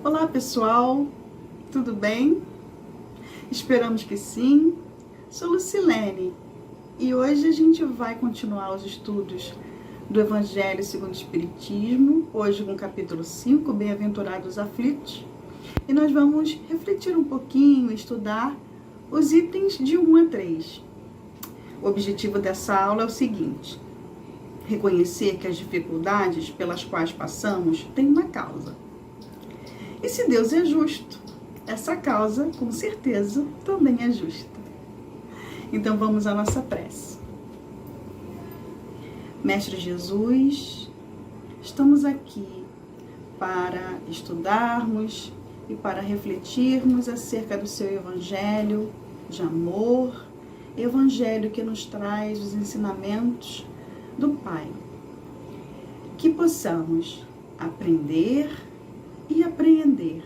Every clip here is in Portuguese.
Olá pessoal, tudo bem? Esperamos que sim. Sou Lucilene e hoje a gente vai continuar os estudos do Evangelho segundo o Espiritismo, hoje com o capítulo 5, Bem-aventurados aflitos, e nós vamos refletir um pouquinho, estudar os itens de 1 a 3. O objetivo dessa aula é o seguinte: reconhecer que as dificuldades pelas quais passamos têm uma causa. E se Deus é justo, essa causa, com certeza, também é justa. Então vamos à nossa prece. Mestre Jesus, estamos aqui para estudarmos e para refletirmos acerca do seu Evangelho de amor, Evangelho que nos traz os ensinamentos do Pai. Que possamos aprender e apreender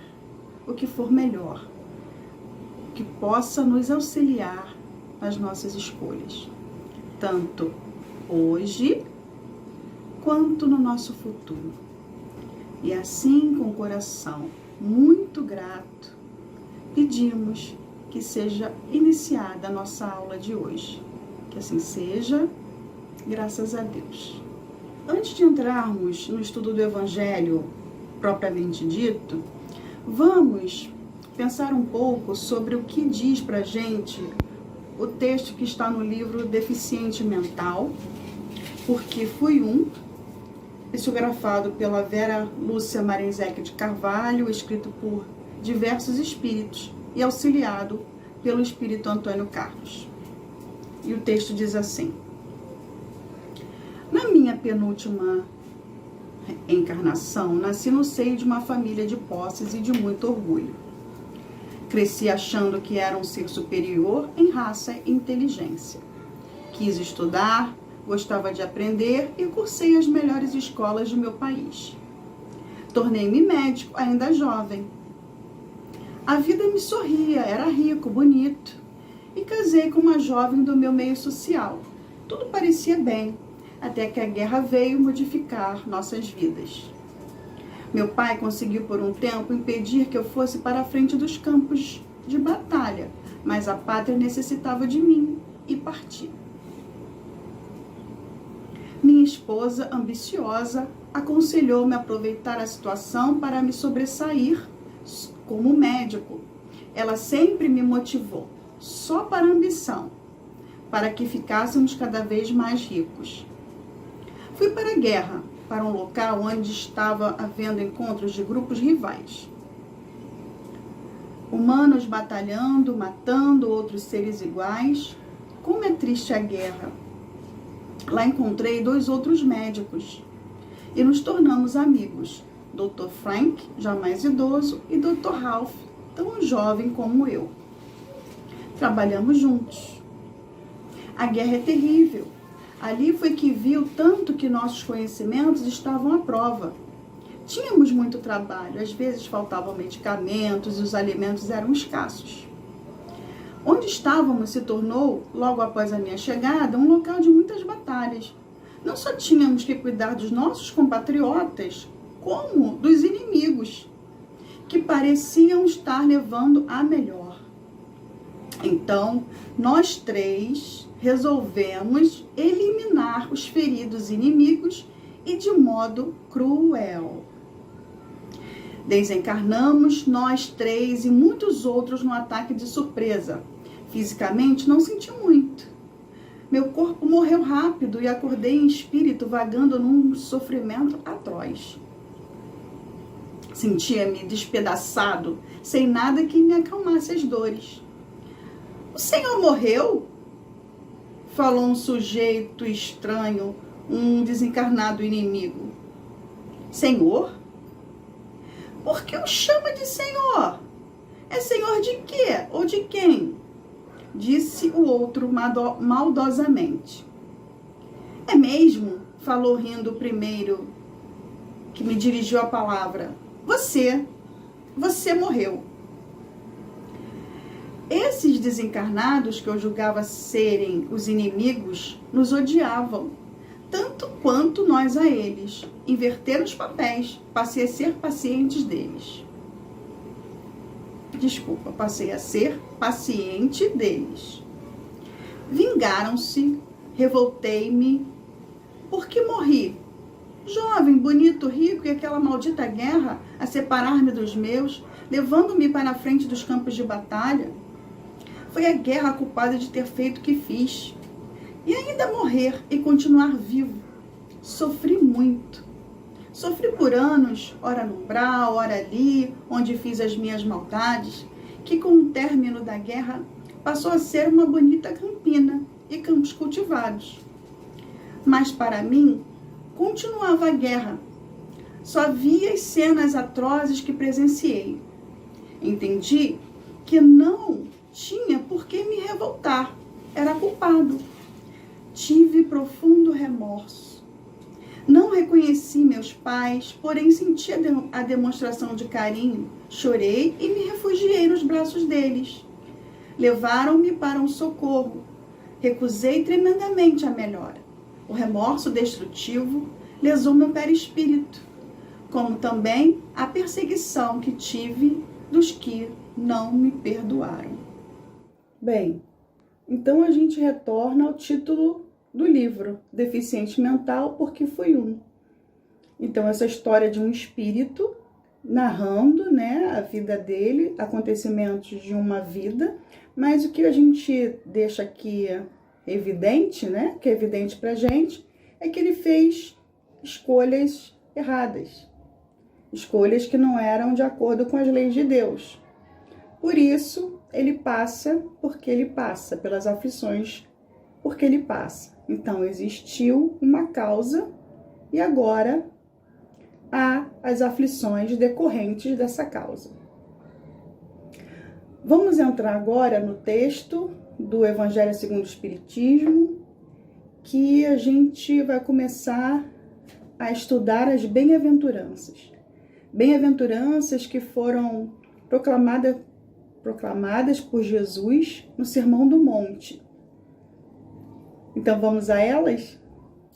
o que for melhor, que possa nos auxiliar nas nossas escolhas, tanto hoje quanto no nosso futuro. E assim, com o coração muito grato, pedimos que seja iniciada a nossa aula de hoje. Que assim seja, graças a Deus. Antes de entrarmos no estudo do Evangelho propriamente dito, vamos pensar um pouco sobre o que diz pra gente o texto que está no livro Deficiente Mental, porque fui psicografado pela Vera Lúcia Marinzec de Carvalho, escrito por diversos espíritos e auxiliado pelo espírito Antônio Carlos. E o texto diz assim: na minha penúltima encarnação, nasci no seio de uma família de posses e de muito orgulho. Cresci achando que era um ser superior em raça e inteligência. Quis estudar, gostava de aprender e cursei as melhores escolas de meu país. Tornei-me médico ainda jovem. A vida me sorria, era rico, bonito. E casei com uma jovem do meu meio social. Tudo parecia bem, até que a guerra veio modificar nossas vidas. Meu pai conseguiu por um tempo impedir que eu fosse para a frente dos campos de batalha, mas a pátria necessitava de mim e parti. Minha esposa, ambiciosa, aconselhou-me a aproveitar a situação para me sobressair como médico. Ela sempre me motivou, só para a ambição, para que ficássemos cada vez mais ricos. Fui para a guerra, para um local onde estava havendo encontros de grupos rivais. Humanos batalhando, matando outros seres iguais. Como é triste a guerra. Lá encontrei 2 outros médicos e nos tornamos amigos. Dr. Frank, já mais idoso, e Dr. Ralph, tão jovem como eu. Trabalhamos juntos. A guerra é terrível. Ali foi que viu tanto que nossos conhecimentos estavam à prova. Tínhamos muito trabalho, às vezes faltavam medicamentos e os alimentos eram escassos. Onde estávamos se tornou, logo após a minha chegada, um local de muitas batalhas. Não só tínhamos que cuidar dos nossos compatriotas, como dos inimigos, que pareciam estar levando a melhor. Então, nós 3 resolvemos eliminar os feridos inimigos e de modo cruel. Desencarnamos nós 3 e muitos outros no ataque de surpresa. Fisicamente não senti muito. Meu corpo morreu rápido e acordei em espírito vagando num sofrimento atroz. Sentia-me despedaçado, sem nada que me acalmasse as dores. O senhor morreu? Falou um sujeito estranho, um desencarnado inimigo. Senhor? Por que o chama de senhor? É senhor de quê ou de quem? Disse o outro maldosamente. É mesmo? Falou rindo o primeiro, que me dirigiu a palavra. Você morreu. Esses desencarnados que eu julgava serem os inimigos nos odiavam, tanto quanto nós a eles. Inverteram os papéis, passei a ser pacientes deles. Desculpa, passei a ser paciente deles. Vingaram-se, revoltei-me, porque morri. Jovem, bonito, rico, e aquela maldita guerra a separar-me dos meus, levando-me para a frente dos campos de batalha. Foi a guerra culpada de ter feito o que fiz. E ainda morrer e continuar vivo. Sofri muito. Sofri por anos, ora no umbral, ora ali, onde fiz as minhas maldades, que com o término da guerra passou a ser uma bonita campina e campos cultivados. Mas para mim, continuava a guerra. Só vi as cenas atrozes que presenciei. Entendi que não tinha por que me revoltar. Era culpado. Tive profundo remorso. Não reconheci meus pais, porém senti a demonstração de carinho. Chorei e me refugiei nos braços deles. Levaram-me para um socorro. Recusei tremendamente a melhora. O remorso destrutivo lesou meu perispírito, como também a perseguição que tive dos que não me perdoaram. Bem, então a gente retorna ao título do livro, Deficiente Mental, porque fui um. Então, essa história de um espírito narrando, né, a vida dele, acontecimentos de uma vida, mas o que a gente deixa aqui evidente, né, que é evidente pra gente, é que ele fez escolhas erradas, escolhas que não eram de acordo com as leis de Deus. Por isso, ele passa porque ele passa, pelas aflições porque ele passa. Então, existiu uma causa e agora há as aflições decorrentes dessa causa. Vamos entrar agora no texto do Evangelho segundo o Espiritismo, que a gente vai começar a estudar as bem-aventuranças. Bem-aventuranças que foram proclamadas por Jesus no Sermão do Monte. Então vamos a elas?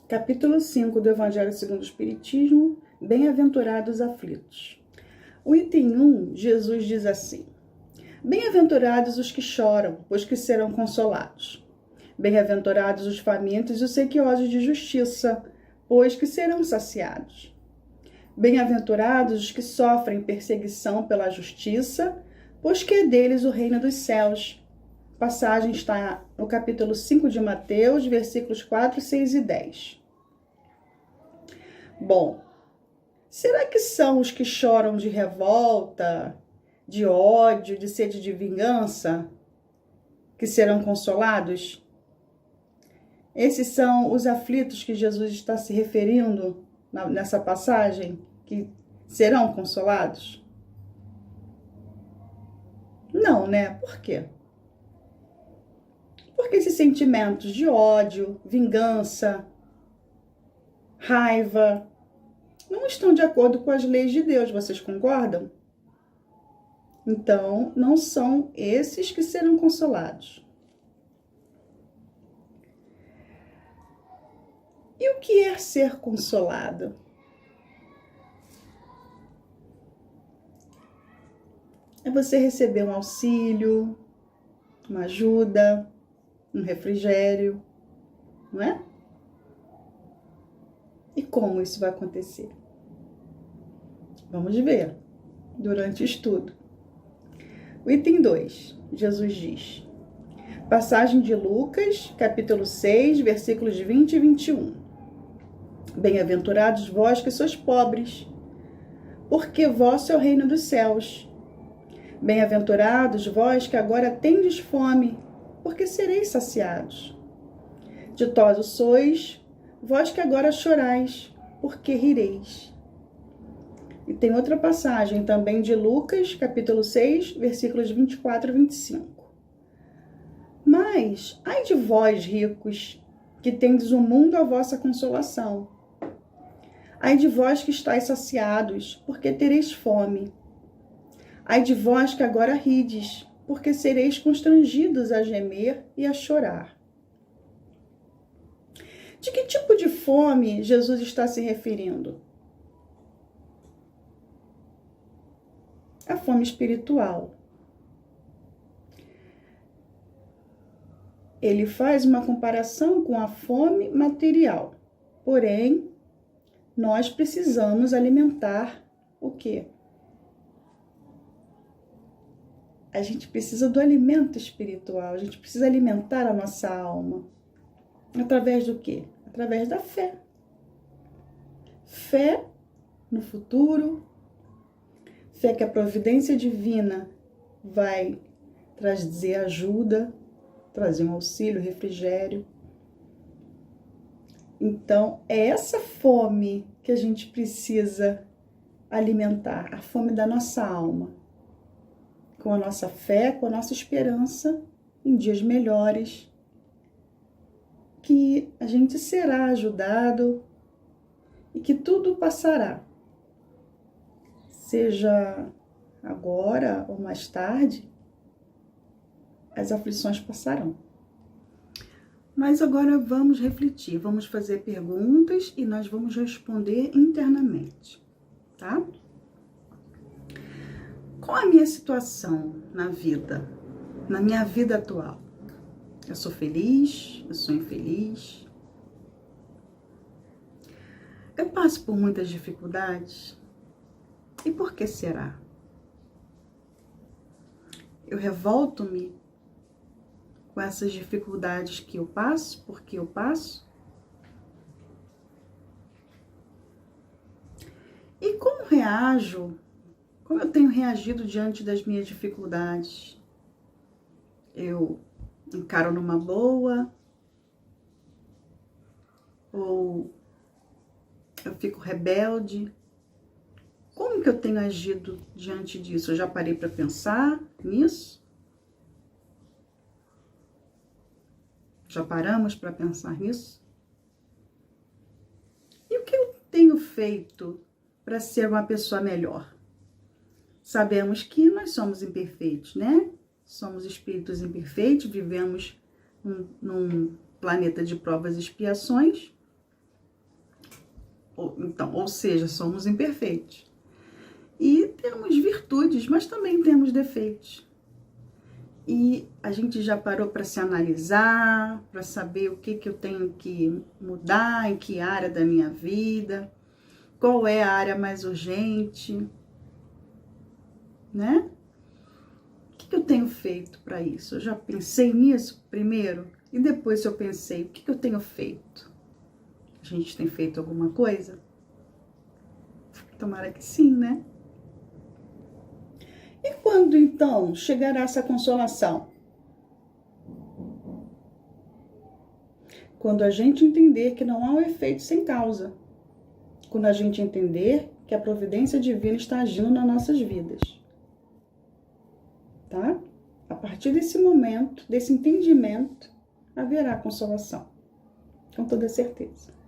Capítulo 5 do Evangelho segundo o Espiritismo, Bem-aventurados aflitos. O item 1, Jesus diz assim: Bem-aventurados os que choram, pois que serão consolados. Bem-aventurados os famintos e os sequiosos de justiça, pois que serão saciados. Bem-aventurados os que sofrem perseguição pela justiça, pois que é deles o reino dos céus. A passagem está no capítulo 5 de Mateus, versículos 4, 6 e 10. Bom, será que são os que choram de revolta, de ódio, de sede de vingança, que serão consolados? Esses são os aflitos que Jesus está se referindo nessa passagem, que serão consolados? Não, né? Por quê? Porque esses sentimentos de ódio, vingança, raiva, não estão de acordo com as leis de Deus, vocês concordam? Então, não são esses que serão consolados. E o que é ser consolado? É você receber um auxílio, uma ajuda, um refrigério, não é? E como isso vai acontecer? Vamos ver durante o estudo. O item 2, Jesus diz, passagem de Lucas, capítulo 6, versículos 20 e 21. Bem-aventurados vós que sois pobres, porque vosso é o reino dos céus. Bem-aventurados vós que agora tendes fome, porque sereis saciados. Ditosos sois, vós que agora chorais, porque rireis. E tem outra passagem também de Lucas, capítulo 6, versículos 24 e 25. Mas, ai de vós, ricos, que tendes o mundo à vossa consolação. Ai de vós que estáis saciados, porque tereis fome. Ai de vós que agora rides, porque sereis constrangidos a gemer e a chorar. De que tipo de fome Jesus está se referindo? A fome espiritual. ele faz uma comparação com a fome material. Porém, nós precisamos alimentar o quê? A gente precisa do alimento espiritual, a gente precisa alimentar a nossa alma. Através do quê? Através da fé. Fé no futuro, fé que a providência divina vai trazer ajuda, trazer um auxílio, refrigério. Então, é essa fome que a gente precisa alimentar, a fome da nossa alma, com a nossa fé, com a nossa esperança em dias melhores, que a gente será ajudado e que tudo passará. Seja agora ou mais tarde, as aflições passarão. Mas agora vamos refletir, vamos fazer perguntas e nós vamos responder internamente, tá? Qual a minha situação na vida, na minha vida atual? Eu sou feliz? Eu sou infeliz? Eu passo por muitas dificuldades? E por que será? Eu revolto-me com essas dificuldades que eu passo, porque eu passo? E como reajo? Como eu tenho reagido diante das minhas dificuldades? Eu encaro numa boa? Ou eu fico rebelde? Como que eu tenho agido diante disso? Eu já parei para pensar nisso? Já paramos para pensar nisso? E o que eu tenho feito para ser uma pessoa melhor? Sabemos que nós somos imperfeitos, né? Somos espíritos imperfeitos, vivemos num planeta de provas e expiações. Ou seja, somos imperfeitos. E temos virtudes, mas também temos defeitos. E a gente já parou para se analisar, para saber o que eu tenho que mudar, em que área da minha vida, qual é a área mais urgente, né? O que eu tenho feito para isso? Eu já pensei nisso primeiro e depois eu pensei, o que eu tenho feito? A gente tem feito alguma coisa? Tomara que sim, né? E quando, então, chegará essa consolação? Quando a gente entender que não há um efeito sem causa. Quando a gente entender que a providência divina está agindo nas nossas vidas. Tá? A partir desse momento, desse entendimento, haverá consolação. Com toda certeza.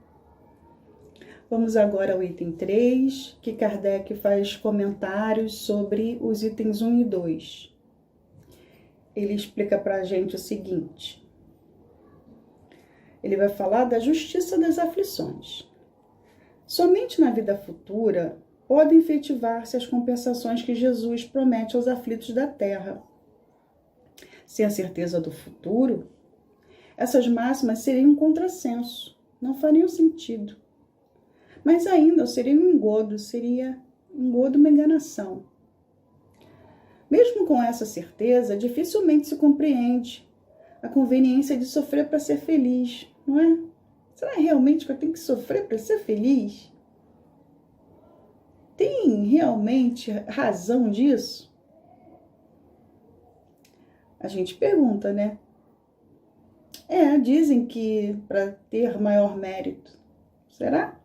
Vamos agora ao item 3, que Kardec faz comentários sobre os itens 1 e 2. Ele explica para a gente o seguinte. Ele vai falar da justiça das aflições. Somente na vida futura podem efetivar-se as compensações que Jesus promete aos aflitos da terra. Sem a certeza do futuro, essas máximas seriam um contrassenso, não fariam sentido. Mas ainda seria um engodo, uma enganação. Mesmo com essa certeza, dificilmente se compreende a conveniência de sofrer para ser feliz, não é? Será realmente que eu tenho que sofrer para ser feliz? Tem realmente razão disso? A gente pergunta, né? Dizem que para ter maior mérito. Será?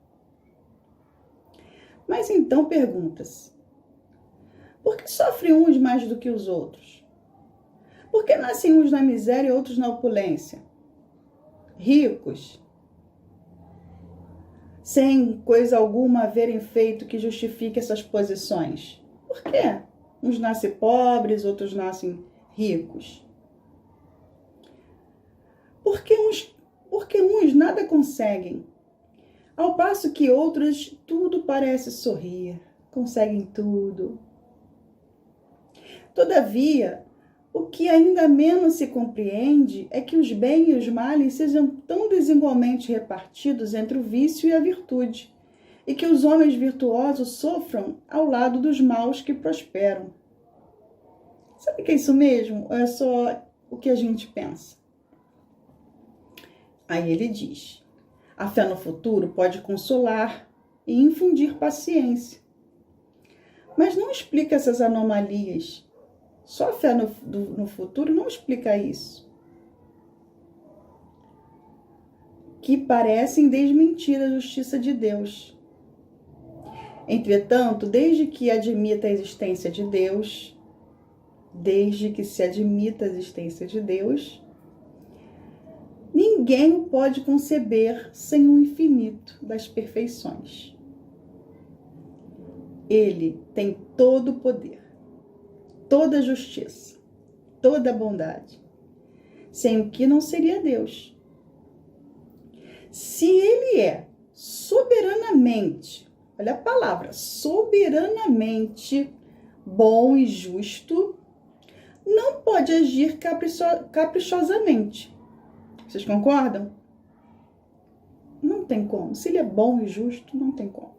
Mas então pergunta-se, por que sofrem uns mais do que os outros? Por que nascem uns na miséria e outros na opulência? Ricos, sem coisa alguma haverem feito que justifique essas posições. Por quê? Uns nascem pobres, outros nascem ricos. Porque uns nada conseguem, ao passo que outros tudo parece sorrir, conseguem tudo. Todavia, O que ainda menos se compreende é que os bens e os males sejam tão desigualmente repartidos entre o vício e a virtude, e que os homens virtuosos sofram ao lado dos maus que prosperam. Sabe que é isso mesmo? Ou é só o que a gente pensa? Aí ele diz: a fé no futuro pode consolar e infundir paciência, mas não explica essas anomalias. Só a fé no futuro não explica isso, que parecem desmentir a justiça de Deus. Entretanto, desde que se admita a existência de Deus, ninguém o pode conceber sem o infinito das perfeições. Ele tem todo o poder, toda a justiça, toda a bondade, sem o que não seria Deus. Se ele é soberanamente, olha a palavra, soberanamente bom e justo, não pode agir caprichosamente. Vocês concordam? Não tem como. Se ele é bom e justo, não tem como.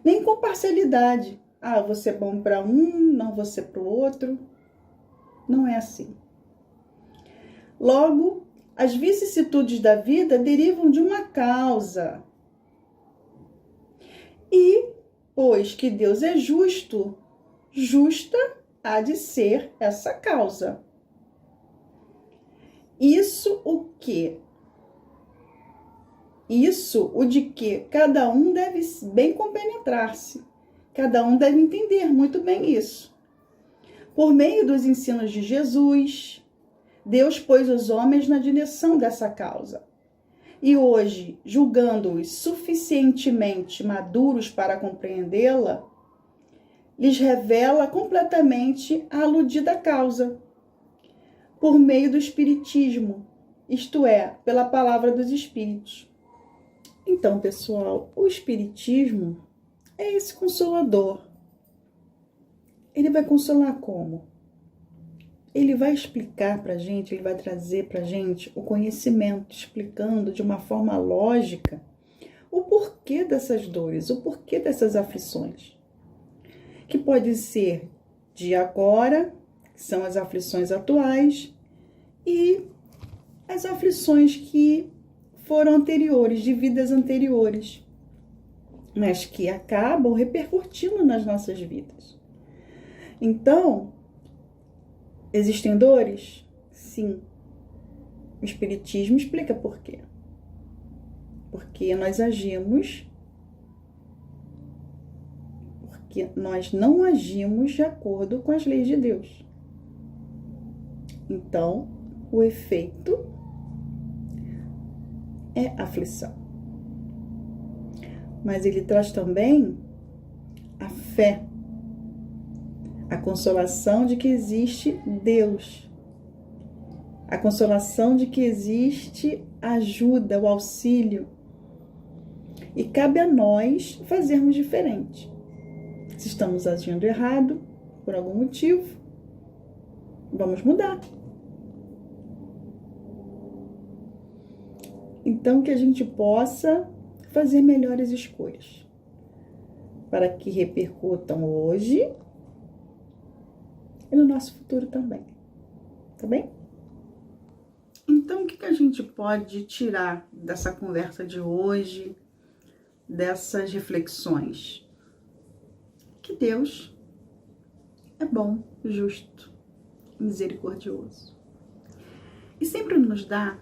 Nem com parcialidade. Ah, vou ser bom para um, não vou ser para o outro. Não é assim. Logo, as vicissitudes da vida derivam de uma causa. E, pois que Deus é justo, justa há de ser essa causa. Isso o de que cada um deve bem compenetrar-se. Cada um deve entender muito bem isso. Por meio dos ensinos de Jesus, Deus pôs os homens na direção dessa causa. E hoje, julgando-os suficientemente maduros para compreendê-la, lhes revela completamente a aludida causa, por meio do Espiritismo, isto é, pela palavra dos Espíritos. Então, pessoal, o Espiritismo é esse consolador. Ele vai consolar como? Ele vai explicar para a gente, ele vai trazer para a gente o conhecimento, explicando de uma forma lógica o porquê dessas dores, o porquê dessas aflições. Que pode ser de agora, que são as aflições atuais, e as aflições que foram anteriores, de vidas anteriores, mas que acabam repercutindo nas nossas vidas. Então, existem dores? Sim. O Espiritismo explica por quê. Porque nós não agimos de acordo com as leis de Deus. Então, o efeito é aflição. Mas ele traz também a fé, a consolação de que existe Deus, a consolação de que existe a ajuda, o auxílio. E cabe a nós fazermos diferente. Se estamos agindo errado, por algum motivo, vamos mudar. Então, que a gente possa fazer melhores escolhas, para que repercutam hoje e no nosso futuro também. Tá bem? Então, o que a gente pode tirar dessa conversa de hoje, dessas reflexões? Que Deus é bom, justo, misericordioso. E sempre nos dá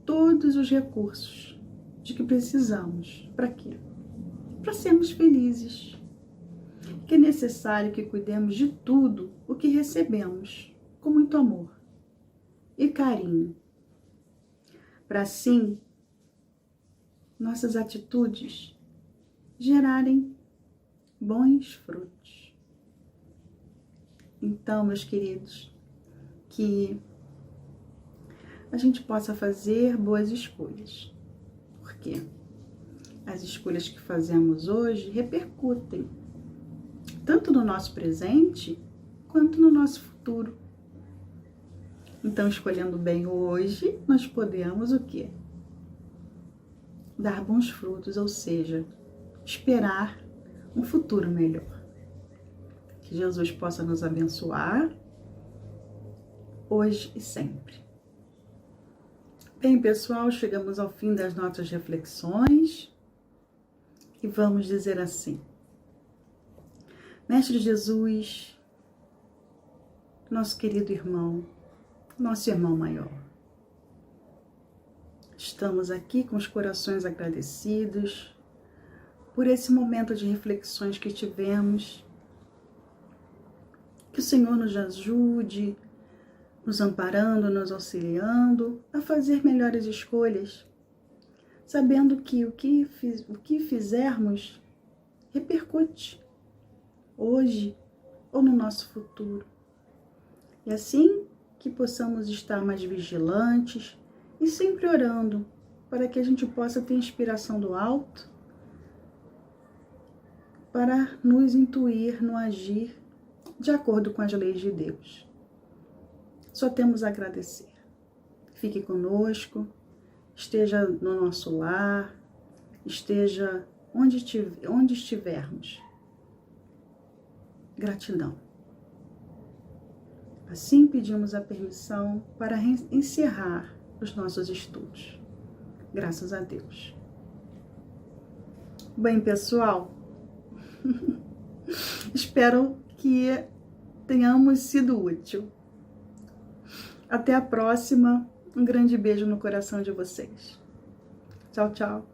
todos os recursos de que precisamos. Para quê? Para sermos felizes. Que é necessário que cuidemos de tudo o que recebemos com muito amor e carinho, para assim nossas atitudes gerarem bons frutos. Então, meus queridos, que a gente possa fazer boas escolhas, porque as escolhas que fazemos hoje repercutem tanto no nosso presente quanto no nosso futuro. Então, escolhendo bem hoje, nós podemos o quê? Dar bons frutos, ou seja, esperar um futuro melhor. Que Jesus possa nos abençoar hoje e sempre. Bem, pessoal, chegamos ao fim das nossas reflexões e vamos dizer assim: Mestre Jesus, nosso querido irmão, nosso irmão maior, estamos aqui com os corações agradecidos por esse momento de reflexões que tivemos. Que o Senhor nos ajude, nos amparando, nos auxiliando a fazer melhores escolhas, sabendo que o que fizermos repercute hoje ou no nosso futuro. E assim que possamos estar mais vigilantes e sempre orando para que a gente possa ter inspiração do alto para nos intuir no agir de acordo com as leis de Deus. Só temos a agradecer. Fique conosco, esteja no nosso lar, esteja onde estivermos. Gratidão. Assim pedimos a permissão para encerrar os nossos estudos. Graças a Deus. Bem, pessoal, espero que tenhamos sido útil. Até a próxima. Um grande beijo no coração de vocês. Tchau, tchau.